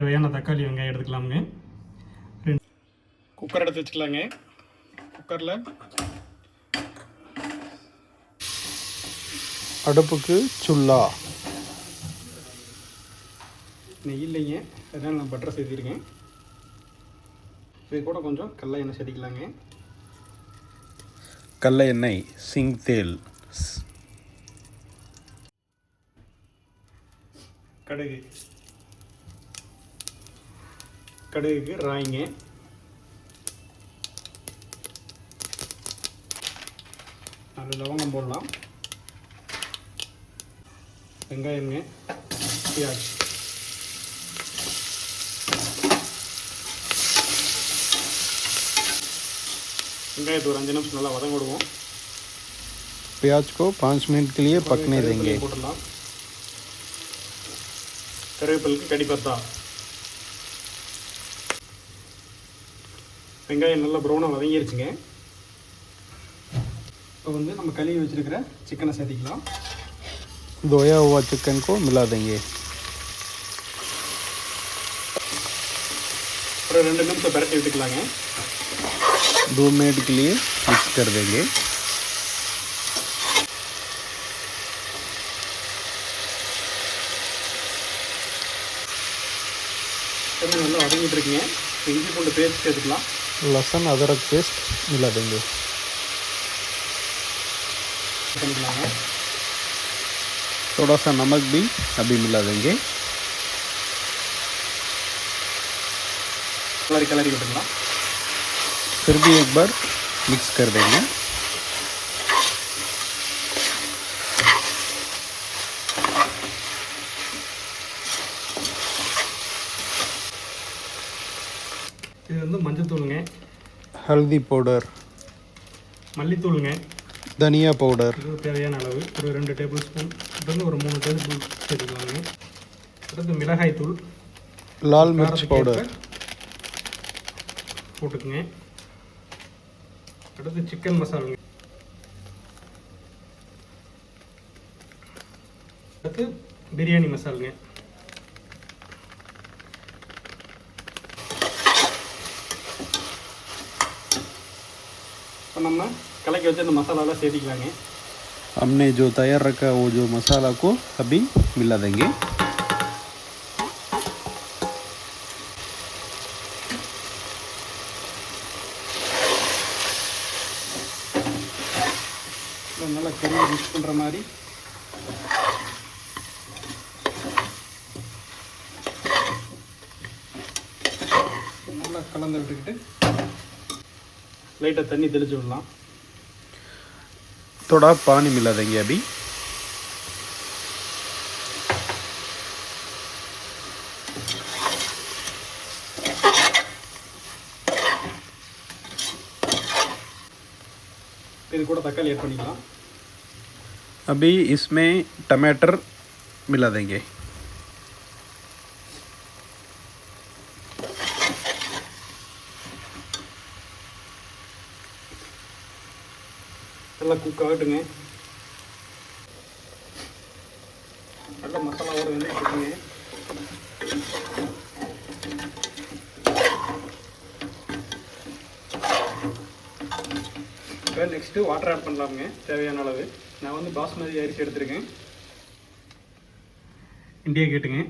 தேவையான தக்காளி வெங்காயம் எடுத்துக்கலாமுங்க. குக்கர் எடுத்து வச்சுக்கலாங்க. குக்கரில் அடுப்புக்கு சுல்லா. நெய் இல்லைங்க, அதனால் நான் பட்டரை சேர்த்திருக்கேன். இது கூட கொஞ்சம் கடலை எண்ணெய் சேர்த்திக்கலாங்க. கடலை எண்ணெய், சிங் தேல், கடுகுக்கு ராய்ங்க, நாலு லவங்கம் போடலாம். வெங்காயங்க, பியாஜ், வெங்காயத்தை ஒரு 5 நிமிஷம் நல்லா வதங்க விடுவோம். प्याज को 5 मिनट के लिए पकने देंगे. போட்டுடலாம். கருவேப்பிலைக்கு கடிப்பத்தா. வெங்காயம் நல்லா ப்ரௌனாக வதங்கிருச்சுங்க. இப்போ வந்து நம்ம கழுவி வச்சுருக்கிற சிக்கனை சேர்த்திக்கலாம். धोया हुआ चिकन को मिला देंगे. ஒரு 2 நிமிஷம் பரட்டி விட்டுக்கலாங்க. 2 मिनट के लिए मिक्स कर देंगे. நல்லா வதங்கிட்டு இருக்குங்க. இஞ்சி பூண்டு பேஸ்ட் சேர்த்துக்கலாம். लहसुन अदरक पेस्ट मिला देंगे. பண்ணிக்கலாங்க. थोड़ा सा नमक भी अभी मिला देंगे. கலரி விட்டுக்கலாம். फिर भी एक बार मिक्स कर देंगे. இது வந்து மஞ்சத்தூளுங்க, हल्दी पाउडर, மல்லித்தூளுங்க, धनिया पाउडर, இது தேவையான அளவு ஒரு 2 டேபிள் ஸ்பூன், இது ஒரு 3 டேபிள் ஸ்பூன் சேர்த்துக்கலாங்க. அடுத்து மிளகாய் தூள், लाल मिर्च पाउडर போட்டுக்குங்க. அடுத்து சிக்கன் மசாலுங்க, அடுத்து பிரியாணி மசாலுங்க. இப்போ நம்ம கலக்கி வச்சு அந்த மசாலாலாம் சேர்த்திக்கலாங்க. हमने जो तैयार रखा वो जो मसाला को अभी मिला देंगे. நல்லா கறியை மிக்ஸ் பண்ணுற மாதிரி நல்லா கலந்து விட்டுக்கிட்டு லைட்டாக தண்ணி தெளிச்சு விடலாம். थोड़ा पानी मिला देंगे अभी. இது கூட தக்காளி ஆட் பண்ணிக்கலாம். अभी इसमें टमाटर मिला देंगे. நல்லா குக் ஆகட்டுங்க. நல்லா மசாலாவோட வெந்துட்டுருக்குங்க. இப்போ நெக்ஸ்ட்டு வாட்டர் ஆட் பண்ணலாமுங்க தேவையான அளவு. நான் வந்து பாஸ்மதி அரிசி எடுத்துருக்கேன். இண்டியா கேட்டுங்க.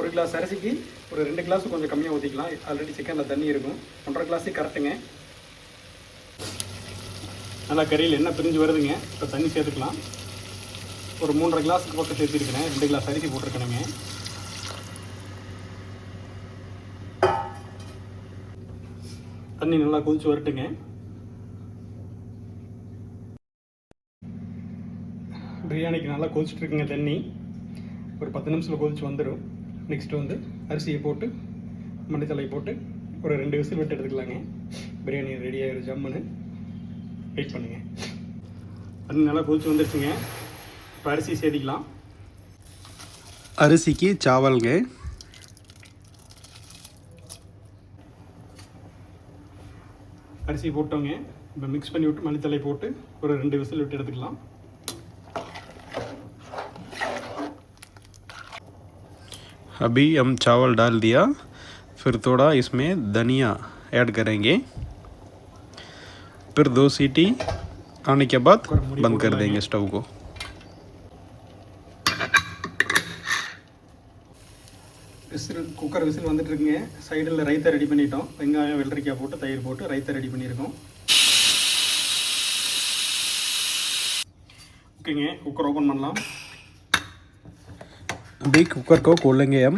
ஒரு கிளாஸ் அரிசிக்கு ஒரு 2 கிளாஸ் கொஞ்சம் கம்மியாக ஊற்றிக்கலாம். ஆல்ரெடி சிக்கனில் தண்ணி இருக்கும். 1.5 கிளாஸே கரெக்டுங்க. நல்லா கறியில் எண்ணெய் பிரிஞ்சு வருதுங்க. இப்போ தண்ணி சேர்த்துக்கலாம். ஒரு 3.5 கிளாஸுக்கு பக்கம் சேர்த்துருக்கிறேன். 2 கிளாஸ் அரிசி போட்டிருக்கேனுங்க. தண்ணி நல்லா கொதிச்சு வரட்டுங்க. பிரியாணிக்கு நல்லா கொதிச்சுட்ருக்குங்க தண்ணி. ஒரு 10 நிமிஷத்தில் கொதிச்சு வந்துடும். நெக்ஸ்ட்டு வந்து அரிசியை போட்டு மல்லித்தலையை போட்டு ஒரு 2 விசில் விட்டு எடுத்துக்கலாங்க. பிரியாணி ரெடி ஆகிடும். ஜம்முன்னு வெயிட் பண்ணுங்கள். தண்ணி நல்லா கொதிச்சு வந்துருச்சுங்க. இப்போ அரிசி சேர்த்திக்கலாம். அரிசிக்கு சாவல்ங்க. அரிசி போட்டோங்க. இப்போ மிக்ஸ் பண்ணி விட்டு மல்லித்தலை போட்டு ஒரு 2 விசில் விட்டு எடுத்துக்கலாம். अभी हम चावल डाल दिया, फिर थोड़ा इसमें धनिया ऐड करेंगे, फिर 2 सीटी आने के बाद बंद कर देंगे स्टोव को. குக்கர் விசில் வந்துட்டு இருக்குங்க. சைடில் ரைத்தா ரெடி பண்ணிட்டோம். வெங்காயம் வெள்ளரிக்காய் போட்டு தயிர் போட்டு ரைத்தா ரெடி பண்ணியிருக்கோம். ஓகேங்க, குக்கர் ஓப்பன் பண்ணலாம். अभी कुकर को खोलेंगे हम.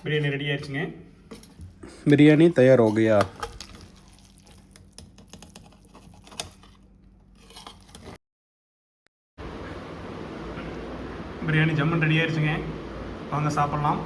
பிரியாணி ரெடி ஆயிடுச்சுங்க. बिरयानी तैयार हो गया. பிரியாணி ஜம்மன் ரெடி ஆயிடுச்சுங்க. வாங்க சாப்பிட்லாம்.